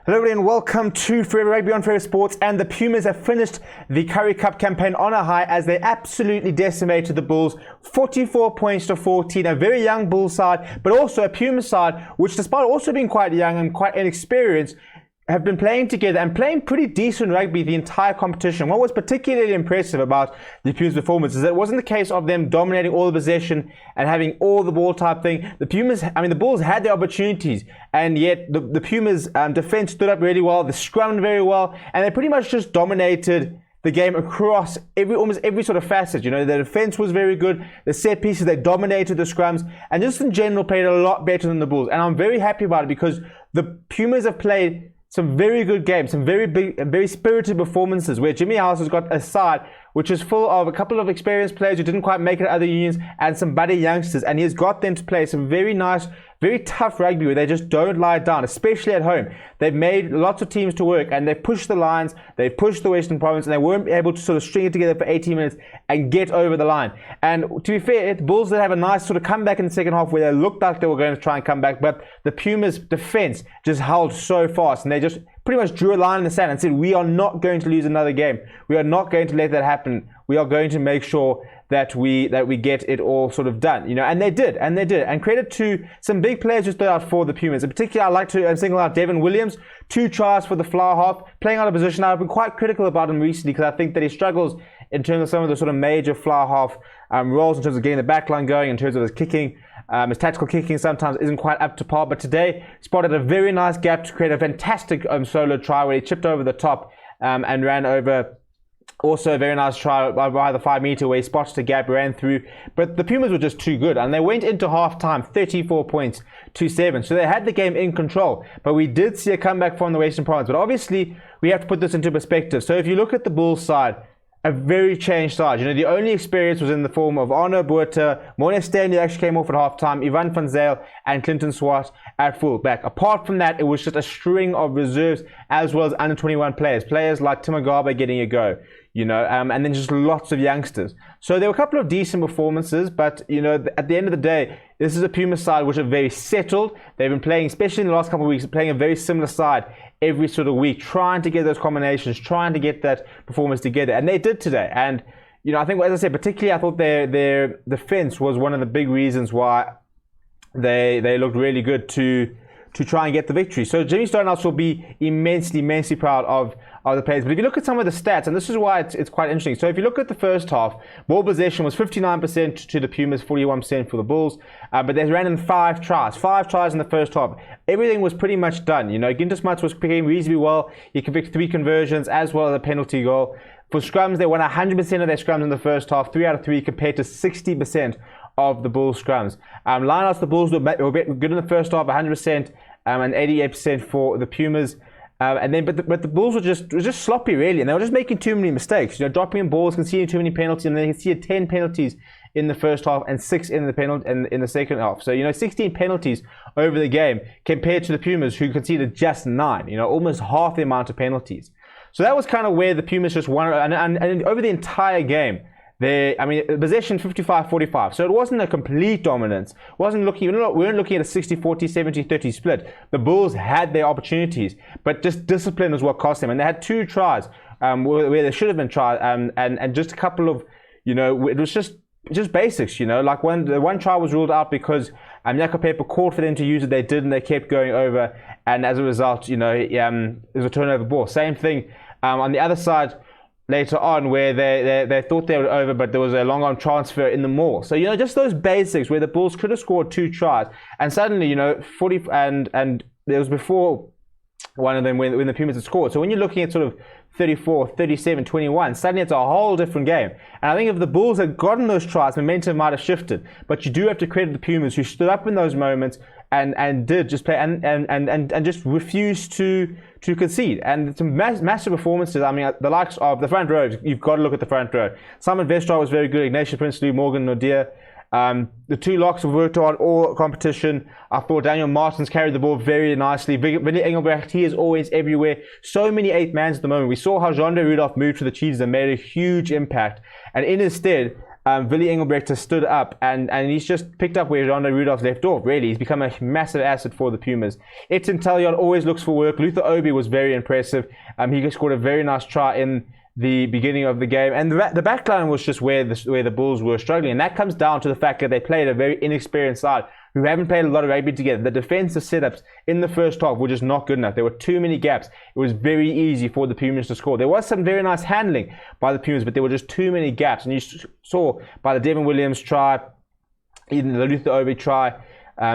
Hello everybody and welcome to Forever Rugby on Forever Sports. And the Pumas have finished the Currie Cup campaign on a high as they absolutely decimated the Bulls, 44 points to 14. A very young Bulls side, but also a Pumas side, which despite also being quite young and quite inexperienced, have been playing together and playing pretty decent rugby the entire competition. What was particularly impressive about the Pumas' performance is that it wasn't the case of them dominating all the possession and having all the ball type thing. The Bulls had their opportunities, and yet the Pumas' defense stood up really well, they scrummed very well, and they pretty much just dominated the game across almost every sort of facet. You know, the defense was very good, the set pieces, they dominated the scrums, and just in general played a lot better than the Bulls. And I'm very happy about it because the Pumas have played some very good games, some very big and very spirited performances where Jimmy House has got a side which is full of a couple of experienced players who didn't quite make it at other unions and some buddy youngsters, and he's got them to play some very nice, very tough rugby where they just don't lie down, especially at home. They've made lots of teams to work and they've pushed the lines, they've pushed the Western Province, and they weren't able to sort of string it together for 18 minutes and get over the line. And to be fair, the Bulls did have a nice sort of comeback in the second half where they looked like they were going to try and come back, but the Pumas' defense just held so fast and they just pretty much drew a line in the sand and said, we are not going to lose another game. We are not going to let that happen. We are going to make sure that we get it all sort of done, you know, and they did. And credit to some big players who stood out for the Pumas. In particular, I'd like to single out Devin Williams, 2 tries for the flower half, playing out of position. I've been quite critical about him recently because I think that he struggles in terms of some of the sort of major flower half roles, in terms of getting the back line going, in terms of his kicking. His tactical kicking sometimes isn't quite up to par, but today spotted a very nice gap to create a fantastic solo try where he chipped over the top and ran over. Also a very nice try by the 5 meter where he spotted a gap, ran through. But the Pumas were just too good and they went into half time 34 points to 7. So they had the game in control. But we did see a comeback from the Western Province. But obviously we have to put this into perspective. So if you look at the Bulls side, a very changed side. You know, the only experience was in the form of Arno Buerta, Morne Stanley actually came off at half-time, Ivan van Zyl and Clinton Swart at full-back. Apart from that, it was just a string of reserves as well as under-21 players. Players like Tim Mugabe getting a go, you know, and then just lots of youngsters. So there were a couple of decent performances, but, you know, at the end of the day, this is a Puma side which are very settled. They've been playing, especially in the last couple of weeks, playing a very similar side every sort of week, trying to get those combinations, trying to get that performance together. And they did today. And, you know, I think, as I said, particularly I thought their defense was one of the big reasons why they looked really good to try and get the victory. So Jimmy Stonehouse will be immensely proud of the players. But if you look at some of the stats, and this is why it's quite interesting. So if you look at the first half, ball possession was 59% to the Pumas, 41% for the Bulls. But they ran in 5 tries. 5 tries in the first half. Everything was pretty much done. You know, Ginter Smuts was playing reasonably well. He convicted 3 conversions as well as a penalty goal. For scrums, they won 100% of their scrums in the first half, 3 out of 3 compared to 60% of the Bulls scrums. Lineouts, the Bulls were good in the first half, 100%, and 88% for the Pumas. But the Bulls were just sloppy really, and they were just making too many mistakes. You know, dropping in balls, conceding too many penalties, and they conceded 10 penalties in the first half and 6 in the second half. So, you know, 16 penalties over the game compared to the Pumas, who conceded just 9. You know, almost half the amount of penalties. So that was kind of where the Pumas just won, and over the entire game, possession 55-45. So it wasn't a complete dominance. We weren't looking at a 60-40, 70-30 split. The Bulls had their opportunities, but just discipline was what cost them. And they had 2 tries where they should have been tried, and just a couple of, you know, it was just basics, you know, like the one try was ruled out because Jaco Pepper called for them to use it. They did, and they kept going over, and as a result, you know, it was a turnover ball. Same thing on the other side later on, where they thought they were over, but there was a long arm transfer in the maul. So, you know, just those basics where the Bulls could have scored 2 tries, and suddenly, you know, 40 and there was before one of them when the Pumas had scored. So when you're looking at sort of 34, 37, 21, suddenly it's a whole different game. And I think if the Bulls had gotten those tries, momentum might have shifted. But you do have to credit the Pumas, who stood up in those moments and did just play and just refused to concede. And some massive performances. I mean, the likes of the front row, you've got to look at the front row. Simon Vestra was very good, Ignatius Prinsloo, Morgan Nadir. The 2 locks have worked on all competition. I thought Daniel Martins carried the ball very nicely. Vinny Engelbrecht, he is always everywhere. So many 8-mans at the moment. We saw how Jean de Rudolph moved to the Chiefs and made a huge impact. And in his stead, Willie Engelbrecht has stood up and he's just picked up where Rondo Rudolph left off, really. He's become a massive asset for the Pumas. Etienne Talliot always looks for work. Luther Obi was very impressive. He scored a very nice try in the beginning of the game, and the back line was just where the Bulls were struggling, and that comes down to the fact that they played a very inexperienced side who haven't played a lot of rugby together. The defensive setups in the first half were just not good enough. There were too many gaps. It was very easy for the Pumas to score. There was some very nice handling by the Pumas, but there were just too many gaps, and you saw by the Devin Williams try, even the Luther Obi try,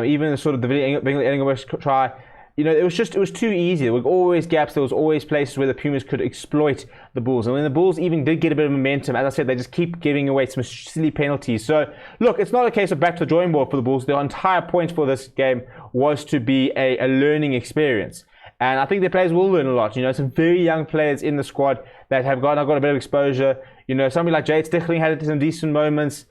even the sort of the Engelbrecht try. You know, it was too easy. There were always gaps. There was always places where the Pumas could exploit the Bulls. And when the Bulls even did get a bit of momentum, as I said, they just keep giving away some silly penalties. So, look, it's not a case of back to the drawing board for the Bulls. Their entire point for this game was to be a learning experience. And I think the players will learn a lot. You know, some very young players in the squad that have got a bit of exposure. You know, somebody like Jade Stichling had some decent moments.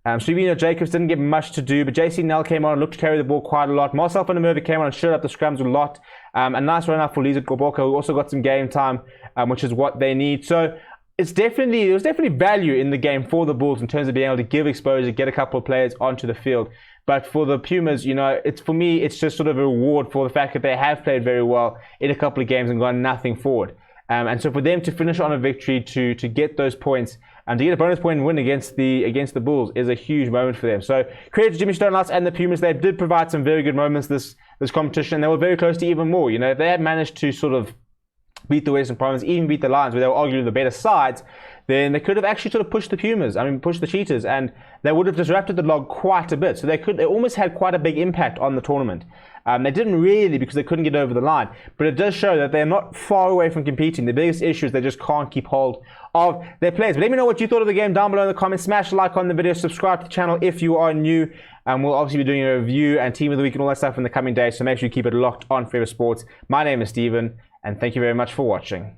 Srivino Jacobs didn't get much to do, but JC Nell came on and looked to carry the ball quite a lot. Marcel van der Merwe came on and shut up the scrums a lot. A nice run out for Lizard Gorboka, who also got some game time, which is what they need. So there was definitely value in the game for the Bulls in terms of being able to give exposure, get a couple of players onto the field. But for the Pumas, you know, for me, it's just sort of a reward for the fact that they have played very well in a couple of games and gone nothing forward. And so for them to finish on a victory, to get those points, and to get a bonus point and win against the Bulls is a huge moment for them. So credit to Jimmy Stonehouse and the Pumas. They did provide some very good moments this competition. They were very close to even more. You know, if they had managed to sort of beat the Western Province, even beat the Lions, where they were arguably the better sides, then they could have actually sort of pushed the Pumas, pushed the Cheetahs, and they would have disrupted the log quite a bit. So they almost had quite a big impact on the tournament. They didn't really, because they couldn't get over the line, but it does show that they're not far away from competing. The biggest issue is they just can't keep hold of their players. But let me know what you thought of the game down below in the comments. Smash a like on the video, subscribe to the channel if you are new, and we'll obviously be doing a review and team of the week and all that stuff in the coming days, so make sure you keep it locked on Forever Sports. My name is Steven, and thank you very much for watching.